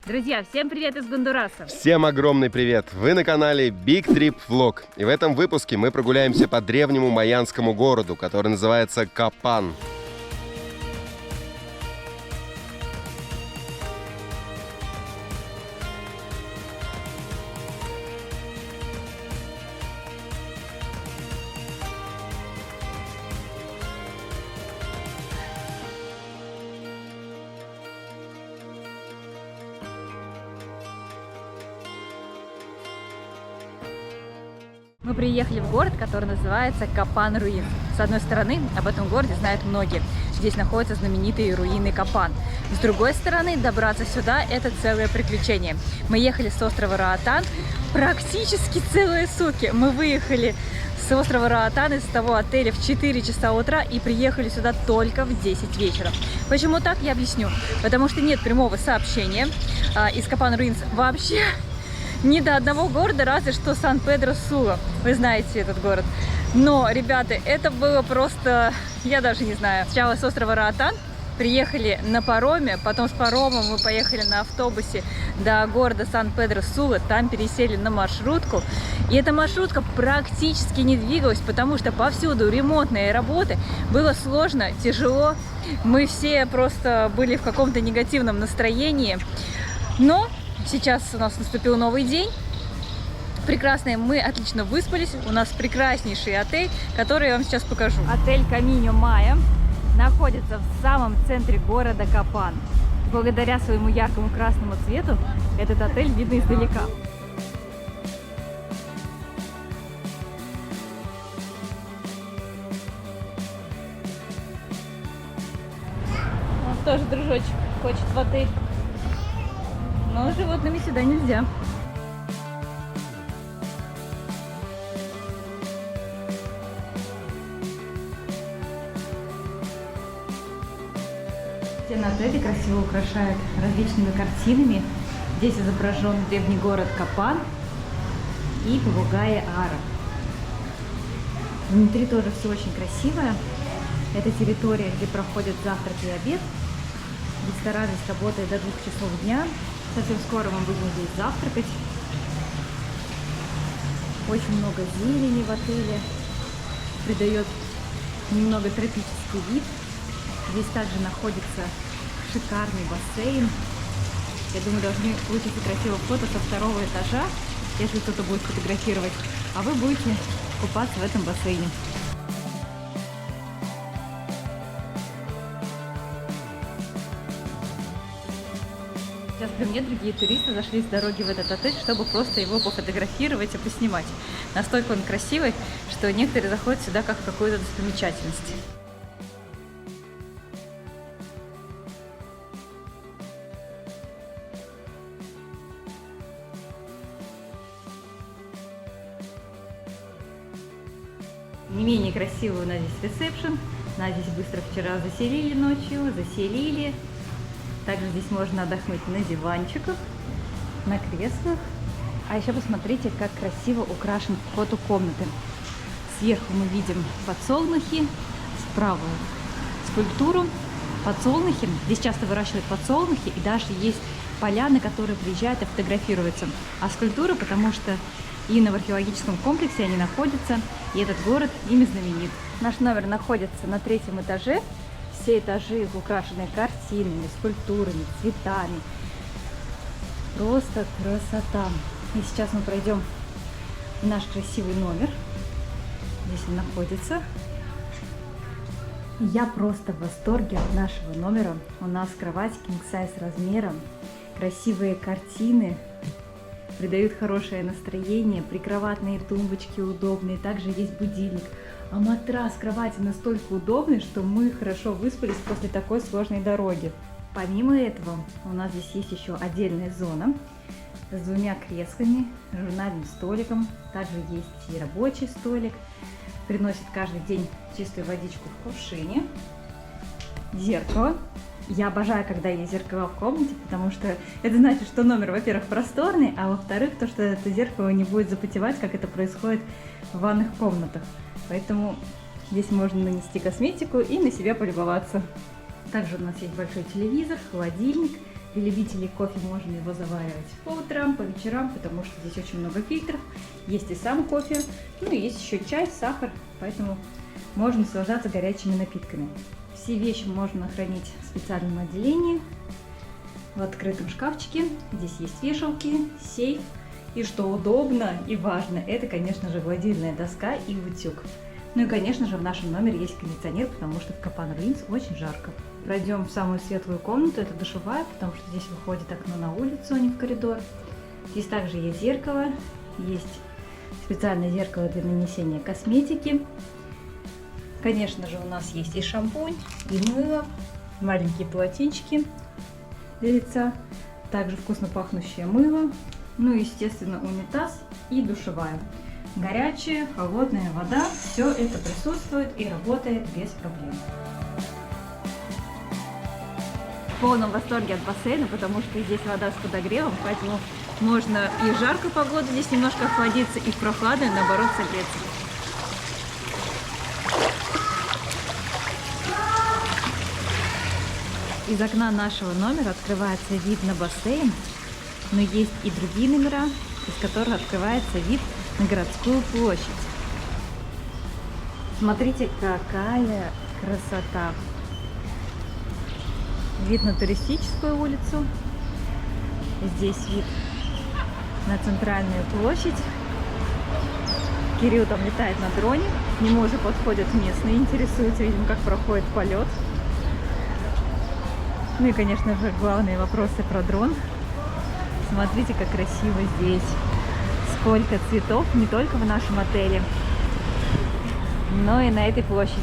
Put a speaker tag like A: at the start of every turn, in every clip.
A: Друзья, всем привет из Гондураса!
B: Всем огромный привет! Вы на канале Big Trip Vlog. И в этом выпуске мы прогуляемся по древнему майянскому городу, который называется Капан.
A: Мы приехали в город, который называется Капан Руин. С одной стороны, об этом городе знают многие. Здесь находятся знаменитые руины Капан. С другой стороны, добраться сюда – это целое приключение. Мы ехали с острова Роатан практически целые сутки. Мы выехали с острова Роатан из того отеля в 4 часа утра и приехали сюда только в 10 вечера. Почему так, я объясню. Потому что нет прямого сообщения из Капан Руинс вообще. Ни до одного города, разве что Сан-Педро-Сула. Вы знаете этот город. Но, ребята, это было просто, я даже не знаю. Сначала с острова Роатан приехали на пароме, потом с паромом мы поехали на автобусе до города Сан-Педро-Сула, там пересели на маршрутку. И эта маршрутка практически не двигалась, потому что повсюду ремонтные работы. Было сложно, тяжело. Мы все просто были в каком-то негативном настроении. Но сейчас у нас наступил новый день. Прекрасный, мы отлично выспались. У нас прекраснейший отель, который я вам сейчас покажу. Отель Каминьо Майя находится в самом центре города Капан. Благодаря своему яркому красному цвету этот отель видно издалека. Он тоже, дружочек, хочет в отель. Но животными сюда нельзя. Стены отеля красиво украшают различными картинами. Здесь изображен древний город Капан и попугаи Ара. Внутри тоже все очень красивое. Это территория, где проходят завтрак и обед. Ресторан здесь работает до 2 часов дня. Совсем скоро мы будем здесь завтракать. Очень много зелени в отеле. Придает немного тропический вид. Здесь также находится шикарный бассейн. Я думаю, должны получиться красивое фото со 2-го этажа, если кто-то будет фотографировать. А вы будете купаться в этом бассейне. Сейчас при мне другие туристы зашли с дороги в этот отель, чтобы просто его пофотографировать и поснимать. Настолько он красивый, что некоторые заходят сюда как в какую-то достопримечательность. Не менее красивый у нас здесь ресепшн. Нас здесь быстро вчера заселили ночью, заселили. Также здесь можно отдохнуть на диванчиках, на креслах. А еще посмотрите, как красиво украшен вход у комнаты. Сверху мы видим подсолнухи, справа скульптуру. Подсолнухи. Здесь часто выращивают подсолнухи, и даже есть поля, на которые приезжают и фотографируются. А скульптуры, потому что именно в археологическом комплексе они находятся, и этот город ими знаменит. Наш номер находится на 3-м этаже. Все этажи украшены картинами, скульптурами, цветами. Просто красота. И сейчас мы пройдем в наш красивый номер. Здесь он находится. Я просто в восторге от нашего номера. У нас кровать king size размером, красивые картины, придают хорошее настроение, прикроватные тумбочки удобные, также есть будильник. А матрас кровати настолько удобный, что мы хорошо выспались после такой сложной дороги. Помимо этого, у нас здесь есть еще отдельная зона с 2 креслами, журнальным столиком. Также есть и рабочий столик. Приносит каждый день чистую водичку в кувшине. Зеркало. Я обожаю, когда есть зеркала в комнате, потому что это значит, что номер, во-первых, просторный, а во-вторых, то, что это зеркало не будет запотевать, как это происходит в ванных комнатах. Поэтому здесь можно нанести косметику и на себя полюбоваться. Также у нас есть большой телевизор, холодильник, Для любителей кофе можно его заваривать по утрам, по вечерам, потому что здесь очень много фильтров. Есть и сам кофе, ну и есть еще чай, сахар, поэтому можно наслаждаться горячими напитками. Все вещи можно хранить в специальном отделении, в открытом шкафчике. Здесь есть вешалки, сейф. И что удобно и важно, это, конечно же, гладильная доска и утюг. Ну и, конечно же, в нашем номере есть кондиционер, потому что в Капан Руинс очень жарко. Пройдем в самую светлую комнату, это душевая, потому что здесь выходит окно на улицу, а не в коридор. Здесь также есть зеркало, есть специальное зеркало для нанесения косметики. Конечно же, у нас есть и шампунь, и мыло, маленькие полотенчики для лица, также вкусно пахнущее мыло, ну и, естественно, унитаз и душевая. Горячая, холодная вода, все это присутствует и работает без проблем. В полном восторге от бассейна, потому что здесь вода с подогревом, поэтому можно и в жаркую погоду здесь немножко охладиться, и в прохладную, наоборот, согреться. Из окна нашего номера открывается вид на бассейн, но есть и другие номера, из которых открывается вид на городскую площадь. Смотрите, какая красота! Вид на туристическую улицу. Здесь вид на центральную площадь. Кирилл там летает на дроне. К нему уже подходят местные, интересуются, видимо, как проходит полет. Ну и, конечно же, главные вопросы про дрон. Смотрите, как красиво здесь. Сколько цветов не только в нашем отеле, но и на этой площади.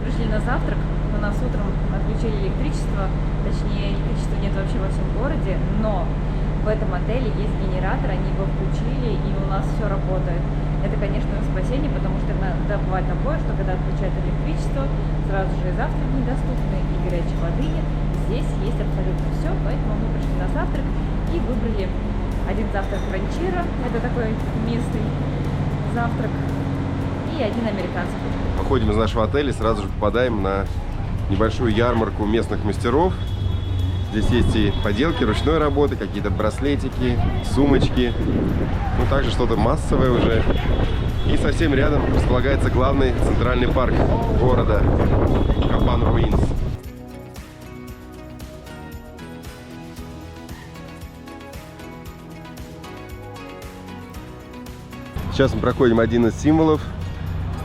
A: Пришли на завтрак. У нас утром отключили электричество, точнее электричества нет вообще во всем городе, но в этом отеле есть генератор, они его включили, и у нас все работает. Это, конечно, спасение, потому что иногда бывает такое, что когда отключают электричество, сразу же и завтрак недоступны, и горячей воды нет. Здесь есть абсолютно все, поэтому мы пришли на завтрак и выбрали один завтрак ранчера, это такой местный завтрак, и один американский.
B: Выходим из нашего отеля, сразу же попадаем на небольшую ярмарку местных мастеров. Здесь есть и поделки ручной работы, какие-то браслетики, сумочки, ну также что-то массовое уже. И совсем рядом располагается главный центральный парк города Капан Руинс. Сейчас мы проходим один из символов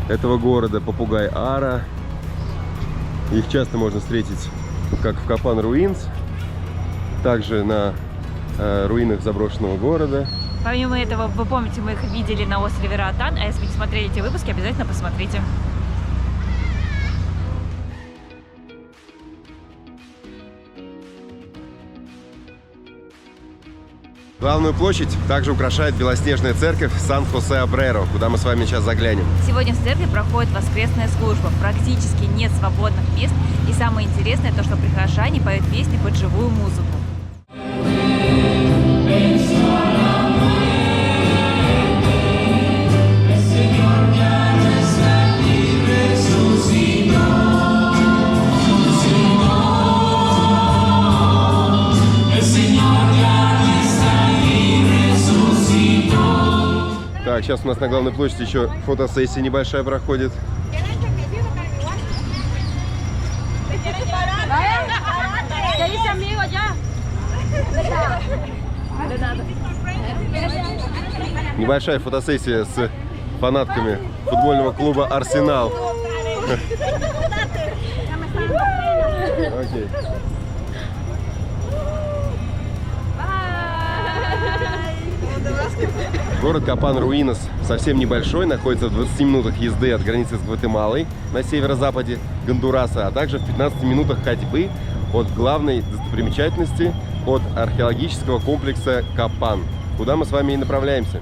B: этого города, попугай Ара. Их часто можно встретить как в Капан Руинс, также на руинах заброшенного города.
A: Помимо этого, вы помните, мы их видели на острове Роатан, а если не смотрели эти выпуски, обязательно посмотрите.
B: Главную площадь также украшает белоснежная церковь Сан-Хосе-Абреро, куда мы с вами сейчас заглянем.
A: Сегодня в церкви проходит воскресная служба. Практически нет свободных мест. И самое интересное то, что прихожане поют песни под живую музыку.
B: Так, сейчас у нас на главной площади еще фотосессия небольшая проходит. Небольшая фотосессия с фанатками футбольного клуба «Арсенал». Окей. Город Капан Руинс совсем небольшой, находится в 20 минутах езды от границы с Гватемалой на северо-западе Гондураса, а также в 15 минутах ходьбы от главной достопримечательности, от археологического комплекса Капан, куда мы с вами и направляемся.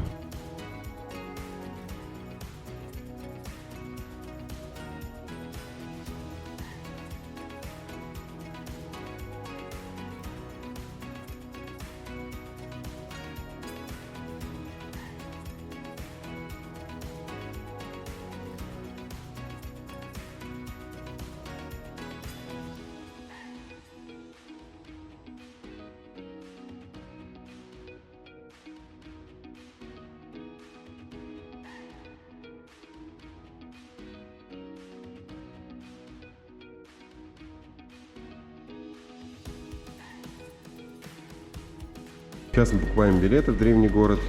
B: Сейчас мы покупаем билеты в древний город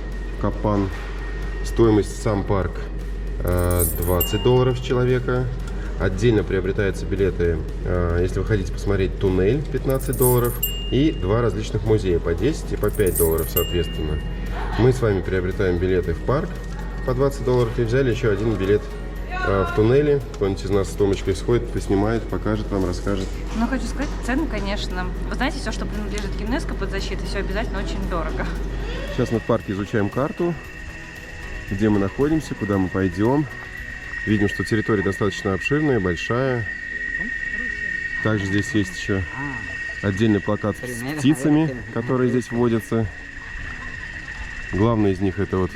B: Капан. Стоимость сам парк $20 с человека. Отдельно приобретаются билеты, если вы хотите посмотреть туннель, $15. И два различных музея по 10 и по $5 соответственно. Мы с вами приобретаем билеты в парк по $20 и взяли еще один билет в туннеле. Кто-нибудь из нас с Томочкой сходит, поснимает, покажет вам, расскажет.
A: Ну, хочу сказать, цены, конечно. Вы знаете, все, что принадлежит ЮНЕСКО под защитой, все обязательно очень дорого.
B: Сейчас мы в парке изучаем карту, где мы находимся, куда мы пойдем. Видим, что территория достаточно обширная, большая. Также здесь есть еще отдельный плакат с птицами, которые здесь водятся. Главное из них это вот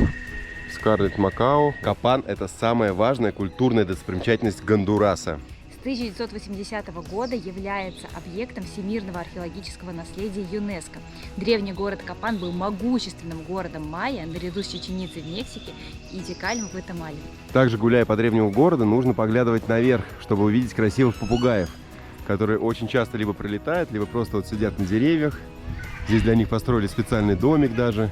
B: Скарлетт Макао. Капан — это самая важная культурная достопримечательность Гондураса.
A: С 1980 года является объектом всемирного археологического наследия ЮНЕСКО. Древний город Капан был могущественным городом майя наряду с Чичен-Ицей в Мексике и Тикалем в Гватемале.
B: Также, гуляя по древнему городу, нужно поглядывать наверх, чтобы увидеть красивых попугаев, которые очень часто либо прилетают, либо просто вот сидят на деревьях. Здесь для них построили специальный домик даже.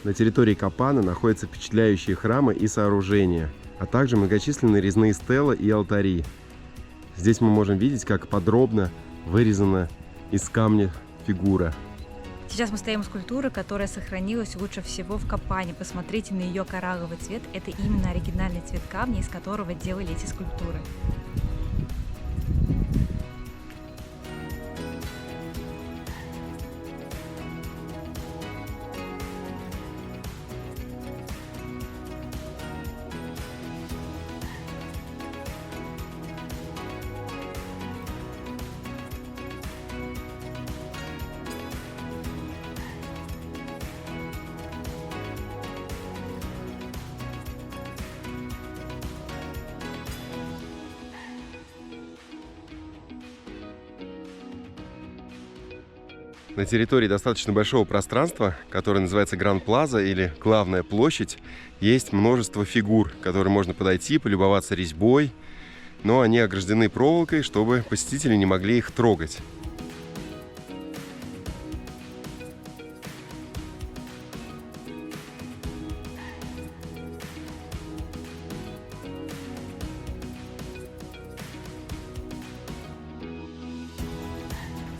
B: На территории Капана находятся впечатляющие храмы и сооружения, а также многочисленные резные стелы и алтари. Здесь мы можем видеть, как подробно вырезана из камня фигура.
A: Сейчас мы стоим у скульптуры, которая сохранилась лучше всего в Капане. Посмотрите на ее коралловый цвет. Это именно оригинальный цвет камня, из которого делали эти скульптуры.
B: На территории достаточно большого пространства, которое называется Гранд Плаза или Главная площадь, есть множество фигур, к которым можно подойти, полюбоваться резьбой, но они ограждены проволокой, чтобы посетители не могли их трогать.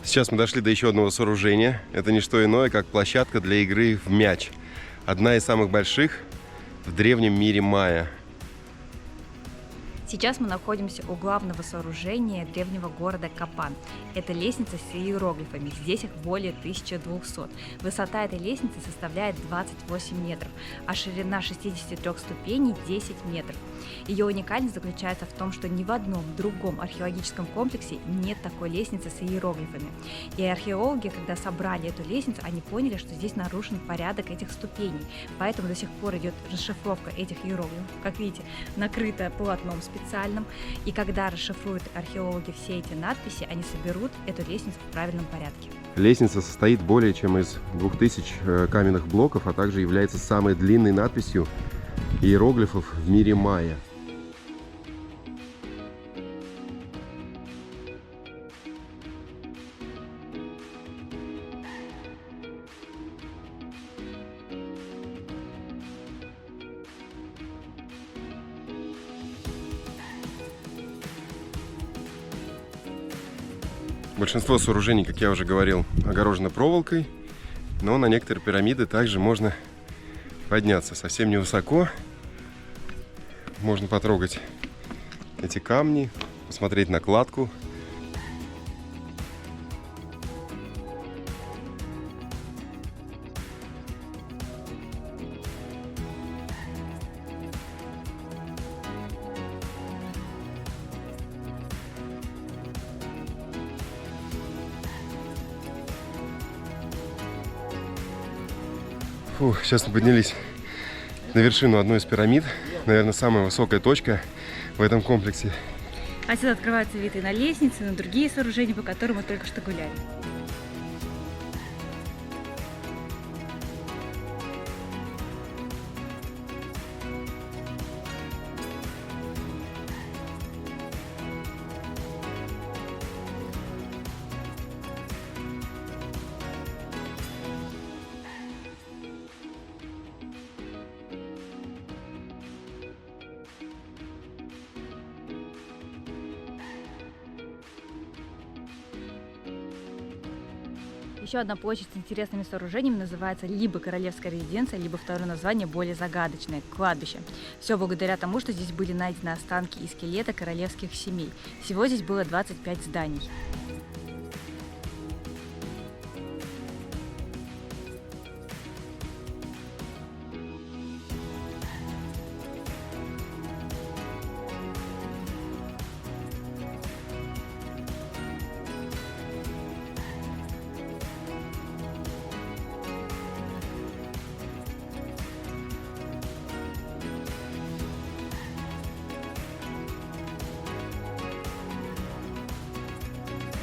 B: Сейчас мы дошли до еще одного сооружения. Это не что иное, как площадка для игры в мяч. Одна из самых больших в древнем мире майя.
A: Сейчас мы находимся у главного сооружения древнего города Капан. Это лестница с иероглифами. Здесь их более 1200. Высота этой лестницы составляет 28 метров, а ширина 63 ступеней 10 метров. Ее уникальность заключается в том, что ни в одном другом археологическом комплексе нет такой лестницы с иероглифами. И археологи, когда собрали эту лестницу, они поняли, что здесь нарушен порядок этих ступеней. Поэтому до сих пор идет расшифровка этих иероглифов. Как видите, накрыта полотном специальным. И когда расшифруют археологи все эти надписи, они соберут эту лестницу в правильном порядке.
B: Лестница состоит более чем из 2000 каменных блоков, а также является самой длинной надписью иероглифов в мире майя. Большинство сооружений, как я уже говорил, огорожено проволокой, но на некоторые пирамиды также можно подняться совсем невысоко. Можно потрогать эти камни, посмотреть на кладку. Фух, сейчас мы поднялись на вершину одной из пирамид. Наверное, самая высокая точка в этом комплексе.
A: Отсюда открываются виды на лестницы, на другие сооружения, по которым мы только что гуляли. Еще одна площадь с интересными сооружениями называется либо Королевская резиденция, либо второе название более загадочное – кладбище. Все благодаря тому, что здесь были найдены останки и скелеты королевских семей. Всего здесь было 25 зданий.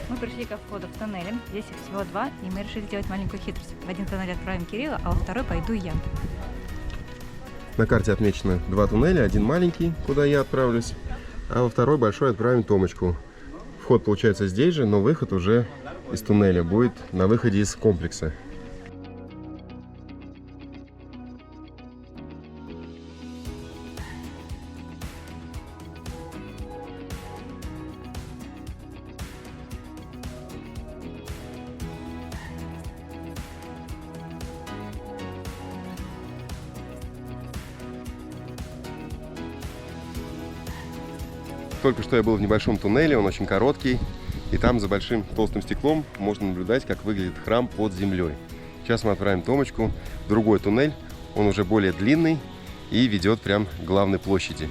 A: Мы пришли ко входу в тоннели, здесь их всего 2, и мы решили сделать маленькую хитрость. В один тоннель отправим Кирилла, а во второй пойду я.
B: На карте отмечено 2 туннеля, один маленький, куда я отправлюсь, а во второй большой отправим Томочку. Вход получается здесь же, но выход уже из туннеля будет на выходе из комплекса. Только что я был в небольшом туннеле, он очень короткий, и там за большим толстым стеклом можно наблюдать, как выглядит храм под землей. Сейчас мы отправим Томочку в другой туннель, он уже более длинный и ведет прям к главной площади.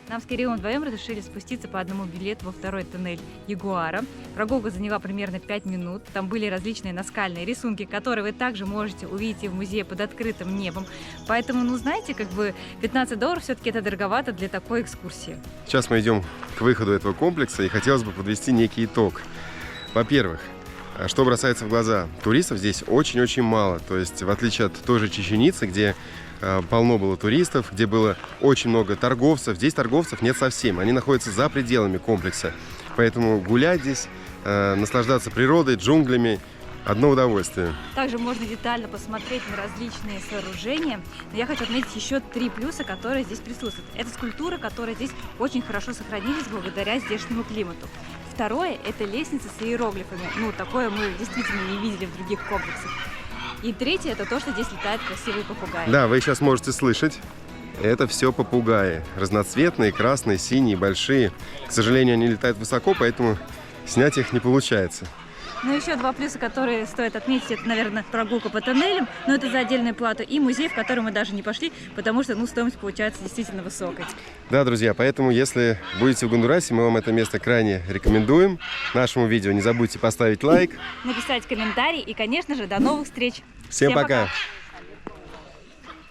A: Нам с Кириллом вдвоем разрешили спуститься по одному билету во второй туннель Ягуара. Прогулка заняла примерно 5 минут. Там были различные наскальные рисунки, которые вы также можете увидеть и в музее под открытым небом. Поэтому, ну знаете, как бы $15 все-таки это дороговато для такой экскурсии.
B: Сейчас мы идем к выходу этого комплекса, и хотелось бы подвести некий итог. Во-первых, что бросается в глаза? Туристов здесь очень-очень мало. То есть, в отличие от той же Чеченицы, где полно было туристов, где было очень много торговцев, здесь торговцев нет совсем. Они находятся за пределами комплекса. Поэтому гулять здесь, наслаждаться природой, джунглями – одно удовольствие.
A: Также можно детально посмотреть на различные сооружения. Но я хочу отметить еще 3 плюса, которые здесь присутствуют. Это скульптуры, которые здесь очень хорошо сохранились благодаря здешнему климату. Второе – это лестница с иероглифами. Ну, такое мы действительно не видели в других комплексах. И третье – это то, что здесь летают красивые попугаи.
B: Да, вы сейчас можете слышать. Это все попугаи. Разноцветные, красные, синие, большие. К сожалению, они летают высоко, поэтому снять их не получается.
A: Ну, еще 2 плюса, которые стоит отметить, это, наверное, прогулка по тоннелям, но это за отдельную плату, и музей, в который мы даже не пошли, потому что, ну, стоимость получается действительно высокой.
B: Да, друзья, поэтому, если будете в Гондурасе, мы вам это место крайне рекомендуем. Нашему видео не забудьте поставить лайк,
A: написать комментарий и, конечно же, до новых встреч.
B: Всем пока!